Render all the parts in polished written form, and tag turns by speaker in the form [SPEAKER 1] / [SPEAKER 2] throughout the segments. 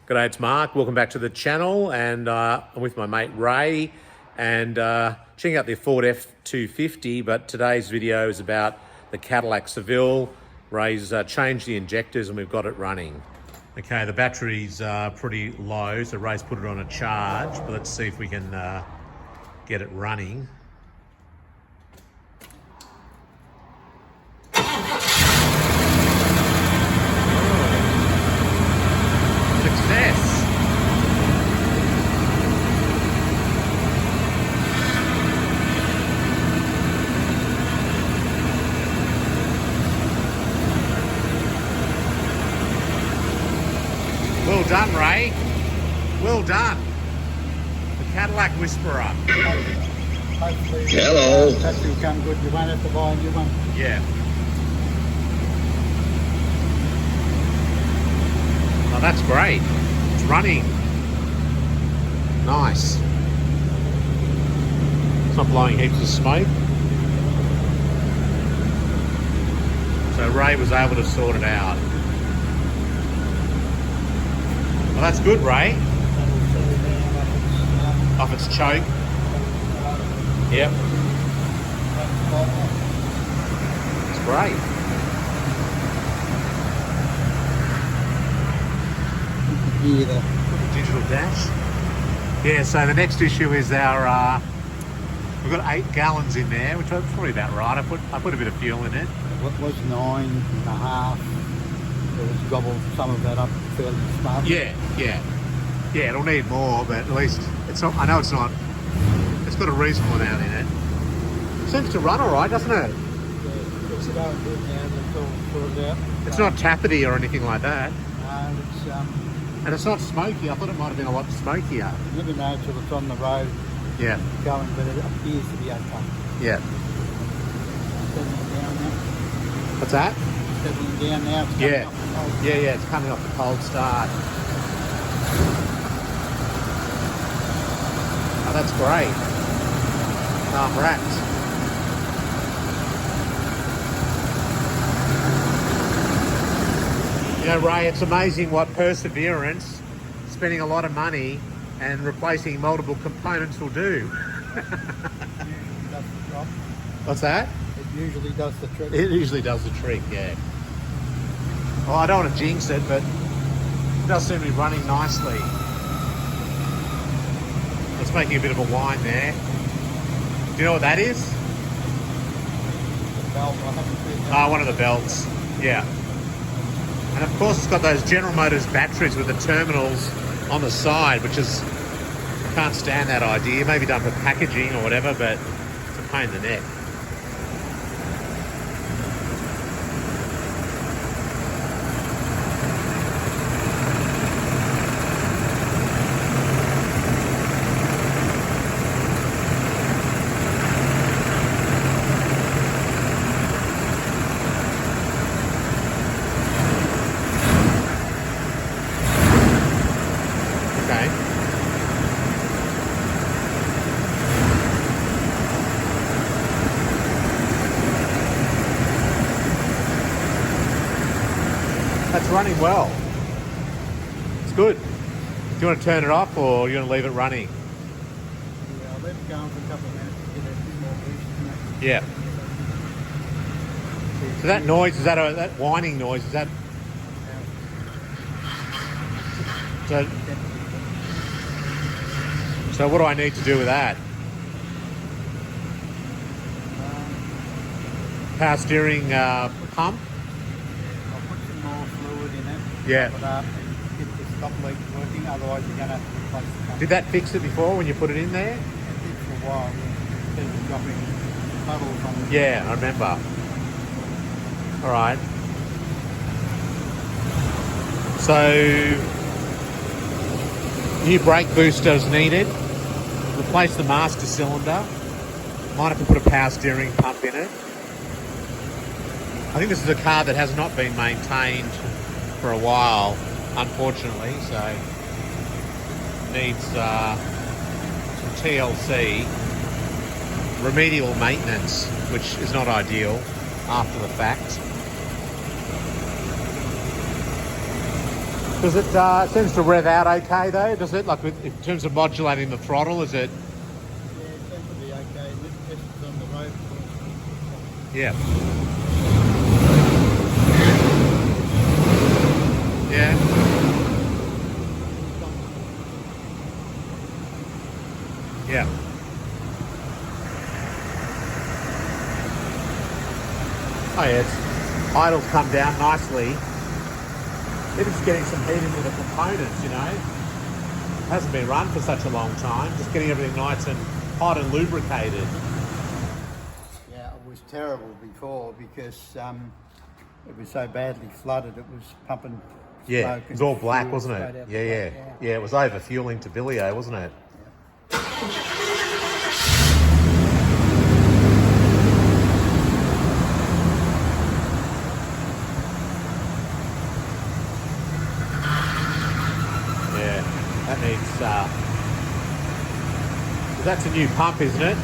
[SPEAKER 1] G'day, it's Mark. Welcome back to the channel, and I'm with my mate Ray, and checking out the Ford F250. But today's video is about the Cadillac Seville. Ray's changed the injectors, and we've got it running. Okay, the battery's pretty low, so Ray's put it on a charge. But let's see if we can get it running. Success. Well done, Ray. Well done. The Cadillac Whisperer.
[SPEAKER 2] Hello.
[SPEAKER 3] That will come good. You won't have to buy a new one.
[SPEAKER 1] Yeah. Oh, that's great. It's running. Nice. It's not blowing heaps of smoke. So Ray was able to sort it out. Well, that's good, Ray. Off its choke. Yep. It's great.
[SPEAKER 3] The
[SPEAKER 1] Digital dash. Yeah, so the next issue is our we've got 8 gallons in there, which is probably about right. I put a bit of fuel in it.
[SPEAKER 3] what was 9.5? It was gobbled some of that up fairly smart.
[SPEAKER 1] Yeah, it'll need more, but at least it's not. I know it's not. It's got a reasonable amount in it. Seems to run all right, doesn't it?
[SPEAKER 3] Yeah, it's going good now. It's all sorted out.
[SPEAKER 1] It's not tappety or anything like that,
[SPEAKER 3] It's
[SPEAKER 1] and it's not smoky. I thought it might have been a lot smokier.
[SPEAKER 3] you never know till it's on the road
[SPEAKER 1] Yeah,
[SPEAKER 3] going, but it appears to be okay.
[SPEAKER 1] yeah.
[SPEAKER 3] Settling down now.
[SPEAKER 1] What's that?
[SPEAKER 3] Settling down now. It's
[SPEAKER 1] Yeah.
[SPEAKER 3] coming off the cold.
[SPEAKER 1] Yeah. It's coming off the cold start. Oh, that's great. I'm wrapped. You know, Ray, it's amazing what perseverance, spending a lot of money and replacing multiple components will do.
[SPEAKER 3] Usually does the job.
[SPEAKER 1] What's that?
[SPEAKER 3] It usually does the trick.
[SPEAKER 1] It usually does the trick, yeah. Well, I don't want to jinx it, but it does seem to be running nicely. It's making a bit of a whine there. Do you know what that is?
[SPEAKER 3] The belt, I haven't seen that.
[SPEAKER 1] One of the belts, yeah. And of course it's got those General Motors batteries with the terminals on the side, which is, I can't stand that idea. Maybe done for packaging or whatever, but it's a pain in the neck. Okay. That's running well. It's good. Do you want to turn it off or you want to leave it running?
[SPEAKER 3] Yeah, I'll let it go on for a couple of minutes to get a few more boost.
[SPEAKER 1] Yeah. So that noise, is that that whining noise, is that... So what do I need to do with that? Power steering pump?
[SPEAKER 3] I'll put some more fluid in it.
[SPEAKER 1] Yeah.
[SPEAKER 3] Put it up and get the stop leak working, otherwise you're going to have to replace the pump.
[SPEAKER 1] Did that fix it before when you put it in there?
[SPEAKER 3] It did for a while, yeah. Instead of dropping puddles on the...
[SPEAKER 1] Yeah, I remember. All right. So, new brake boosters needed. Replace the master cylinder. Might have to put a power steering pump in it. I think this is a car that has not been maintained for a while, unfortunately, so needs some TLC, remedial maintenance, which is not ideal after the fact. Does it seems to rev out okay though? Does it, like in terms of modulating the throttle? Is it?
[SPEAKER 3] Yeah, it seems to be okay. This is on the road.
[SPEAKER 1] Yeah. Yeah. Yeah. Oh yeah, it's idle's come down nicely. Even just getting some heat into the components, you know. Hasn't been run for such a long time. Just getting everything nice and hot and lubricated.
[SPEAKER 3] Yeah, it was terrible before because it was so badly flooded. It was pumping
[SPEAKER 1] Yeah,
[SPEAKER 3] smoke
[SPEAKER 1] it was all black,
[SPEAKER 3] fuel
[SPEAKER 1] wasn't
[SPEAKER 3] straight
[SPEAKER 1] it?
[SPEAKER 3] out the
[SPEAKER 1] Yeah,
[SPEAKER 3] back,
[SPEAKER 1] yeah. Yeah, it was over fueling to Billio, wasn't it? Yeah, that needs, that's a new pump, isn't it?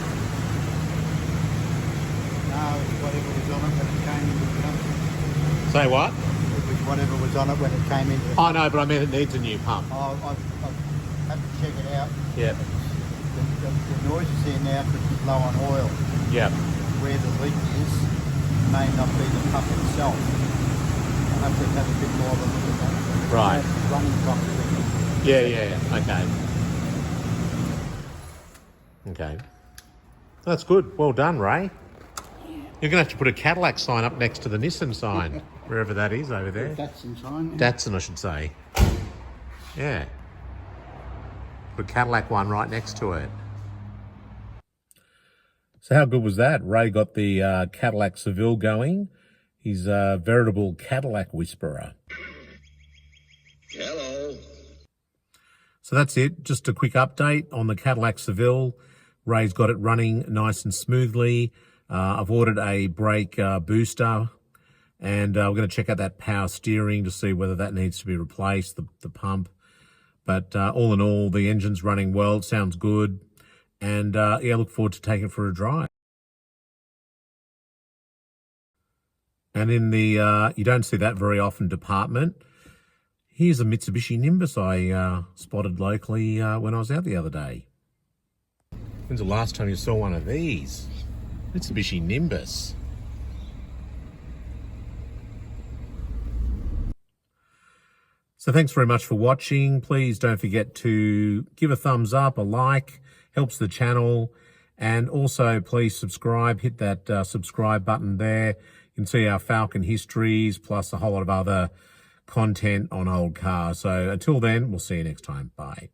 [SPEAKER 3] No, it was whatever was on it when it came into the company.
[SPEAKER 1] Say what?
[SPEAKER 3] It was whatever was on it when it came into the
[SPEAKER 1] Oh no, but I mean it needs a new pump.
[SPEAKER 3] I'll have to check it out.
[SPEAKER 1] Yeah.
[SPEAKER 3] The noise is there now because it's low on oil.
[SPEAKER 1] Yeah.
[SPEAKER 3] Where the leak is may not be the pump itself. I'll have to have a bit more of a look at that.
[SPEAKER 1] Right.
[SPEAKER 3] It's running properly.
[SPEAKER 1] Yeah, okay. Okay. That's good. Well done, Ray. You're going to have to put a Cadillac sign up next to the Nissan sign, wherever that is over there.
[SPEAKER 3] Datsun sign.
[SPEAKER 1] Datsun, I should say. Yeah. Put a Cadillac one right next to it. So how good was that? Ray got the Cadillac Seville going. He's a veritable Cadillac whisperer.
[SPEAKER 2] Hello.
[SPEAKER 1] So that's it. Just a quick update on the Cadillac Seville. Ray's got it running nice and smoothly. I've ordered a brake booster, and we're going to check out that power steering to see whether that needs to be replaced, the pump. But all in all, the engine's running well. It sounds good. And yeah, look forward to taking it for a drive. And in the, you don't see that very often department, here's a Mitsubishi Nimbus I spotted locally when I was out the other day. When's the last time you saw one of these? Mitsubishi Nimbus. So thanks very much for watching. Please don't forget to give a thumbs up, a like, helps the channel. And also please subscribe, hit that subscribe button there. You can see our Falcon histories, plus a whole lot of other content on old cars. So until then, we'll see you next time. Bye.